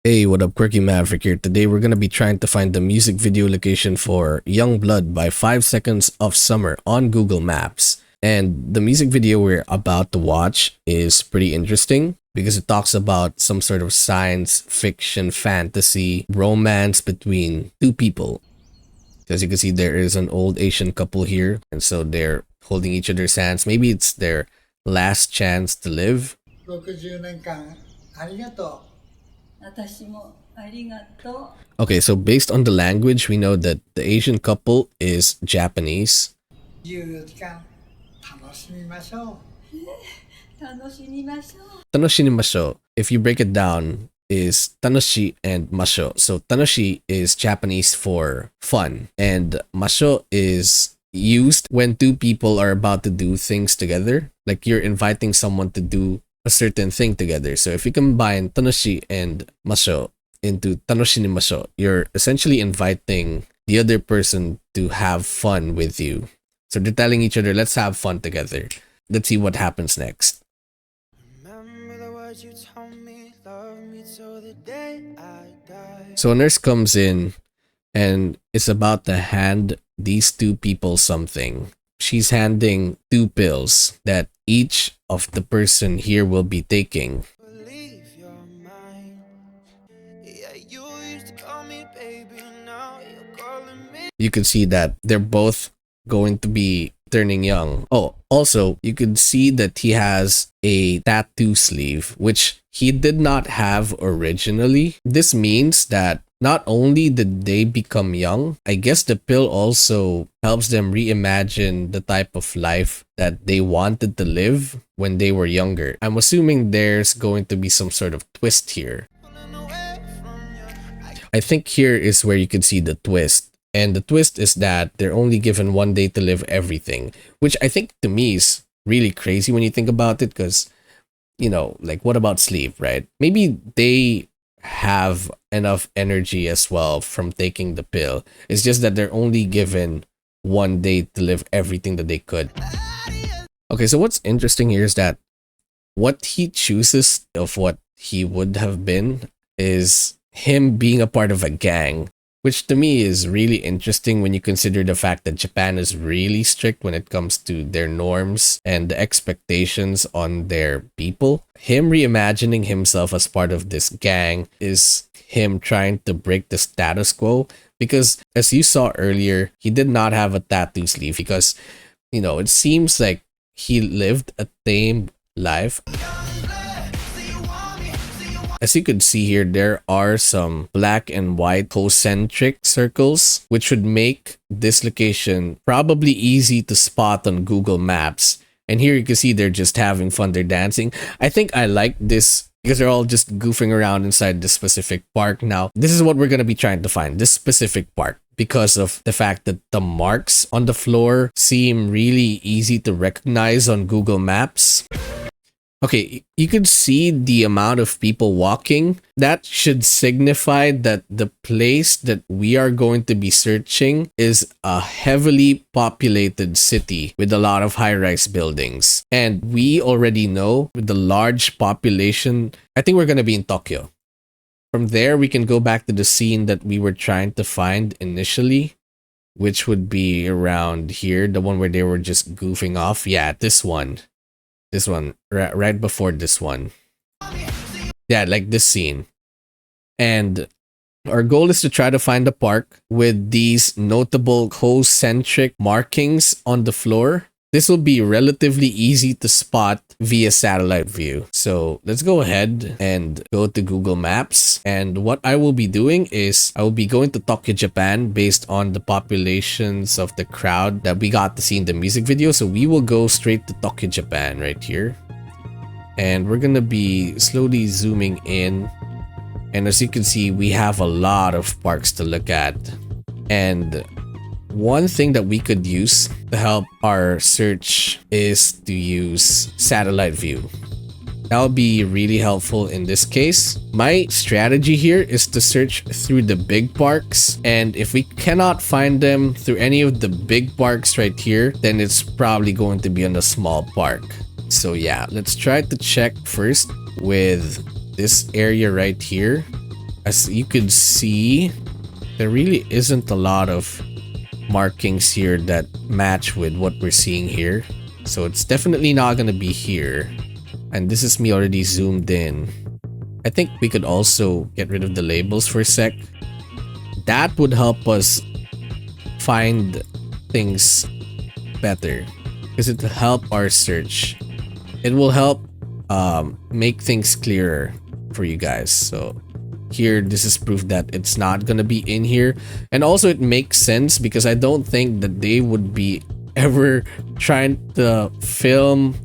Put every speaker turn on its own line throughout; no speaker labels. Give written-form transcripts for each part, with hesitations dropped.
Hey, what up, Quirky Maverick here. Today we're gonna be trying to find the music video location for Youngblood by 5 Seconds of Summer on Google Maps. And the music video we're about to watch is pretty interesting because it talks about some sort of science fiction, fantasy, romance between two people. As you can see, there is an old Asian couple here, and so they're holding each other's hands. Maybe it's their last chance to live.
60年間ありがとう。
Okay, so based on the language, we know that the Asian couple is Japanese.
14時間楽しみましょう。
Tanoshinimasho, if you break it down, is tanoshi and masho. So tanoshi is Japanese for fun, and masho is used when two people are about to do things together. Like you're inviting someone to do a certain thing together. So if you combine tanoshi and masho into tanoshinimasho, you're essentially inviting the other person to have fun with you. So they're telling each other, let's have fun together. Let's see what happens next. So a nurse comes in and is about to hand these two people something. She's handing two pills that each of the person here will be taking. You can see that they're both going to be turning young. Oh, also, you could see that he has a tattoo sleeve, which he did not have originally. This means that not only did they become young, I guess the pill also helps them reimagine the type of life that they wanted to live when they were younger. I'm assuming there's going to be some sort of twist here. I think here is where you can see the twist. And the twist is that they're only given 1 day to live everything, which I think to me is really crazy when you think about it, because, you know, like what about sleep, right? Maybe they have enough energy as well from taking the pill. It's just that they're only given 1 day to live everything that they could. Okay, so what's interesting here is that what he chooses of what he would have been is him being a part of a gang, which to me is really interesting when you consider the fact that Japan is really strict when it comes to their norms and the expectations on their people. Him reimagining himself as part of this gang is him trying to break the status quo, because as you saw earlier, he did not have a tattoo sleeve because, you know, it seems like he lived a tame life. As you could see here, there are some black and white concentric circles, which would make this location probably easy to spot on Google Maps. And here you can see they're just having fun, they're dancing. I think I like this because they're all just goofing around inside this specific park. Now, this is what we're going to be trying to find, this specific park, because of the fact that the marks on the floor seem really easy to recognize on Google Maps. Okay, you could see the amount of people walking. That should signify that the place that we are going to be searching is a heavily populated city with a lot of high-rise buildings. And we already know with the large population, I think we're going to be in Tokyo. From there, we can go back to the scene that we were trying to find initially, which would be around here, the one where they were just goofing off. Yeah, this one. This one, right before this one. Yeah, like this scene. And our goal is to try to find a park with these notable concentric markings on the floor. This will be relatively easy to spot via satellite view. So let's go ahead and go to Google Maps. And what I will be doing is I will be going to Tokyo, Japan based on the populations of the crowd that we got to see in the music video. So we will go straight to Tokyo, Japan right here. And we're going to be slowly zooming in. And as you can see, we have a lot of parks to look at. And one thing that we could use to help our search is to use satellite view. That would be really helpful in this case. My strategy here is to search through the big parks, and if we cannot find them through any of the big parks right here, then it's probably going to be on a small park. So yeah, let's try to check first with this area right here. As you could see, there really isn't a lot of markings here that match with what we're seeing here. So it's definitely not going to be here. And this is me already zoomed in. I think we could also get rid of the labels for a sec. That would help us find things better because it will help our search. It will help make things clearer for you guys. So here, this is proof that it's not gonna be in here. And also it makes sense because I don't think that they would be ever trying to film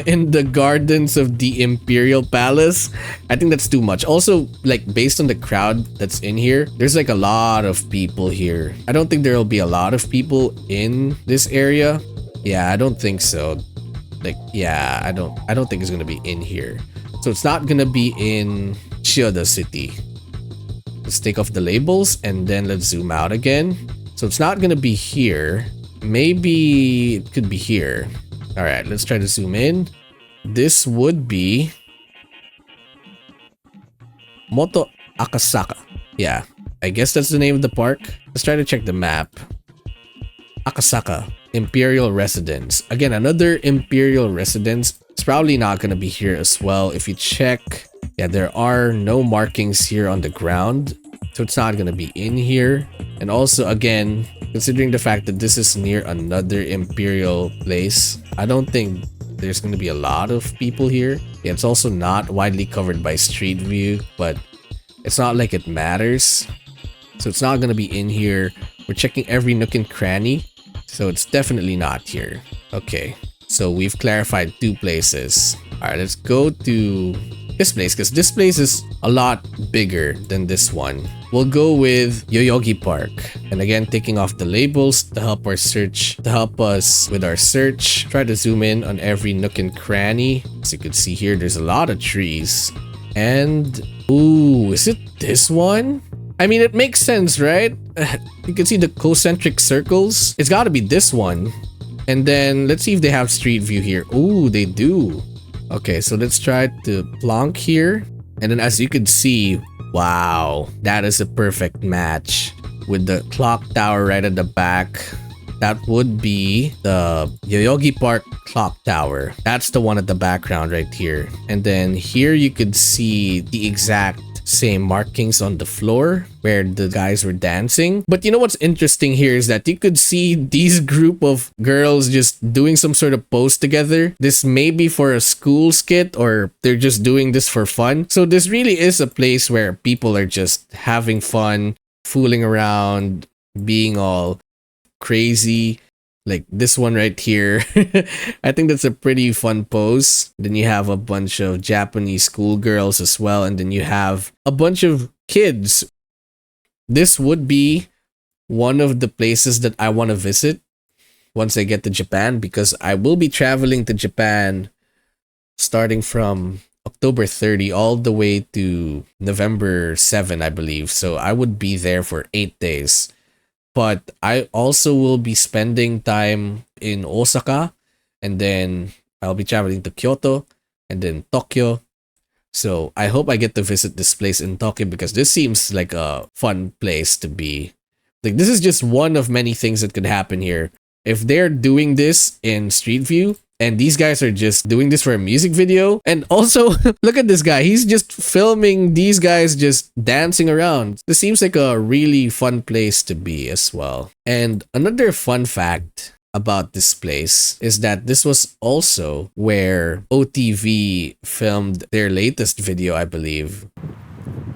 in the gardens of the Imperial Palace. I think that's too much. Also, like, based on the crowd that's in here, there's like a lot of people here. I don't think there'll be a lot of people in this area. Yeah, I don't think so. Like, yeah, I don't think it's gonna be in here. So it's not gonna be in Chiyoda City. Let's take off the labels and then let's zoom out again. So it's not gonna be here. Maybe it could be here. All right, let's try to zoom in. This would be Moto Akasaka. Yeah, I guess that's the name of the park. Let's try to check the map. Akasaka Imperial Residence. Again, another Imperial Residence. It's probably not going to be here as well. If you check, yeah, there are no markings here on the ground. So it's not going to be in here. And also, again, considering the fact that this is near another Imperial place, I don't think there's going to be a lot of people here. Yeah, it's also not widely covered by Street View, but it's not like it matters. So it's not going to be in here. We're checking every nook and cranny. So it's definitely not here. Okay, so we've clarified two places. All right, let's go to this place because this place is a lot bigger than this one. We'll go with Yoyogi Park. And again, taking off the labels to help our search, to help us with our search. Try to zoom in on every nook and cranny. As you can see here, there's a lot of trees. And, ooh, is it this one? I mean, it makes sense, right? You can see the concentric circles. It's got to be this one. And then let's see if they have street view here. Ooh, they do. Okay, so let's try to plonk here. And then as you can see, wow, that is a perfect match with the clock tower right at the back. That would be the Yoyogi Park clock tower. That's the one at the background right here. And then here you could see the exact same markings on the floor where the guys were dancing. But you know what's interesting here is that you could see these group of girls just doing some sort of pose together. This may be for a school skit or they're just doing this for fun. So this really is a place where people are just having fun, fooling around, being all crazy. Like this one right here. I think that's a pretty fun pose. Then you have a bunch of Japanese schoolgirls as well. And then you have a bunch of kids. This would be one of the places that I want to visit once I get to Japan, because I will be traveling to Japan starting from October 30 all the way to November 7, I believe. So I would be there for 8 days. But I also will be spending time in Osaka, and then I'll be traveling to Kyoto and then Tokyo. So I hope I get to visit this place in Tokyo because this seems like a fun place to be. Like, this is just one of many things that could happen here. If they're doing this in Street View, and these guys are just doing this for a music video. And also, look at this guy. He's just filming these guys just dancing around. This seems like a really fun place to be as well. And another fun fact about this place is that this was also where OTV filmed their latest video, I believe.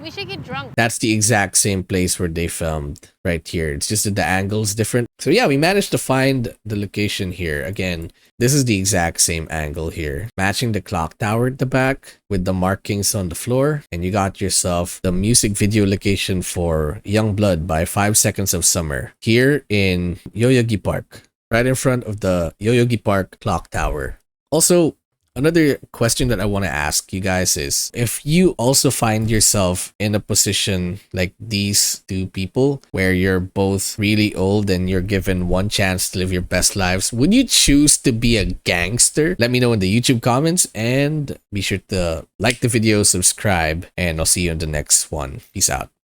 We should get drunk.
That's the exact same place where they filmed right here. It's just that the angle's different. So yeah, we managed to find the location here. Again, this is the exact same angle here. Matching the clock tower at the back with the markings on the floor. And you got yourself the music video location for Youngblood by 5 Seconds of Summer here in Yoyogi Park. Right in front of the Yoyogi Park clock tower. Also, Another question that I want to ask you guys is, if you also find yourself in a position like these two people where you're both really old and you're given one chance to live your best lives, would you choose to be a gangster? Let me know in the YouTube comments, and be sure to like the video, subscribe, and I'll see you in the next one. Peace out.